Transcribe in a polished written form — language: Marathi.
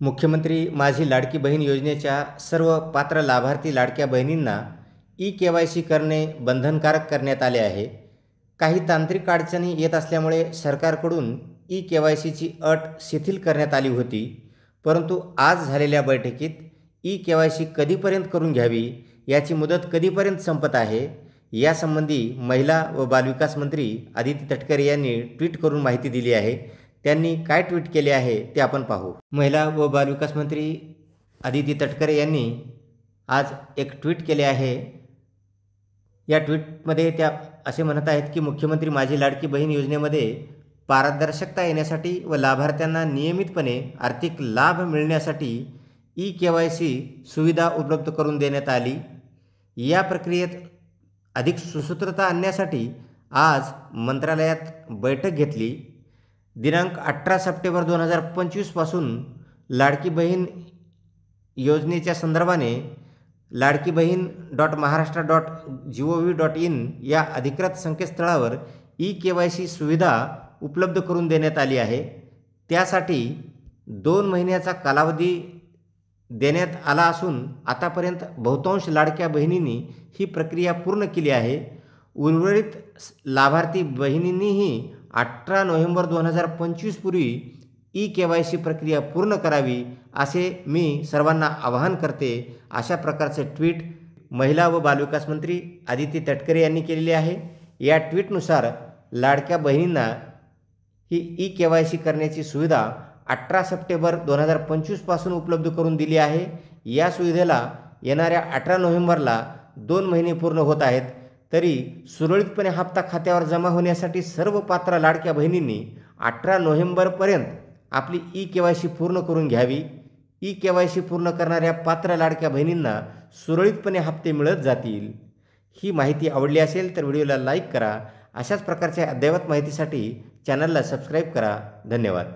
मुख्यमंत्री माझी लाडकी बहीण योजनेच्या सर्व पात्र लाभार्थी लाडक्या बहिणींना ई-के-वाय-सी करणे बंधनकारक करण्यात आले आहे. काही तांत्रिक अडचणी येत असल्यामुळे सरकारकडून ई-के-वाय-सीची अट शिथिल करण्यात आली होती. परंतु आज झालेल्या बैठकीत ई-के-वाय-सी कधीपर्यंत करून घ्यावी, याची मुदत कधीपर्यंत संपत आहे, यासंबंधी महिला व बालविकास मंत्री आदिती तटकरे यांनी ट्विट करून माहिती दिली आहे. त्यांनी काय ट्विट केले आहे ते आपण पाहू. महिला व बालविकास मंत्री आदिती तटकरे यांनी आज एक ट्विट केले आहे. या ट्विटमध्ये त्या असे म्हणत आहेत की मुख्यमंत्री माझी लाडकी बहीण योजनेमध्ये पारदर्शकता येण्यासाठी व लाभार्थ्यांना नियमितपणे आर्थिक लाभ मिळण्यासाठी ई-के-वाय-सी सुविधा उपलब्ध करून देण्यात आली. या प्रक्रियेत अधिक सुसूत्रता आणण्यासाठी आज मंत्रालयात बैठक घेतली. दिनांक 18 सप्टेंबर 2025 पासून लाडकी बहीण योजनेच्या संदर्भाने ladkibhin.maharashtra.gov.in या अधिकृत संकेतस्थळावर ई-के-वाय-सी सुविधा उपलब्ध करून देण्यात आली आहे. त्यासाठी 2 महिन्याचा कालावधी देण्यात आला असून आतापर्यंत बहुतांश लाडक्या बहिणींनी ही प्रक्रिया पूर्ण केली आहे. उर्वरित लाभार्थी बहिणींनीही 18 नोव्हेंबर 2025 पूर्वी ई-के-वाय-सी प्रक्रिया पूर्ण करावी असे मी सर्वांना आवाहन करते. अशा प्रकारचे ट्विट महिला व बालविकास मंत्री आदिती तटकरे यांनी केलेले आहे. या ट्विटनुसार लाडक्या बहिणींना ही ई-के-वाय-सी करण्याची सुविधा 18 सप्टेंबर 2025 पासून उपलब्ध करून दिली आहे. या सुविधेला येणाऱ्या 18 नोव्हेंबरला 2 महिने पूर्ण होत आहेत. तरी सुरळीतपणे हप्ता खात्यावर जमा होण्यासाठी सर्व पात्र लाडक्या बहिणींनी 18 नोव्हेंबरपर्यंत आपली ई-के-वाय-सी पूर्ण करून घ्यावी. ई-के-वाय-सी पूर्ण करणाऱ्या पात्र लाडक्या बहिणींना सुरळीतपणे हप्ते मिळत जातील. ही माहिती आवडली असेल तर व्हिडिओला लाईक करा. अशाच प्रकारच्या अद्ययावत माहितीसाठी चॅनलला सबस्क्राईब करा. धन्यवाद.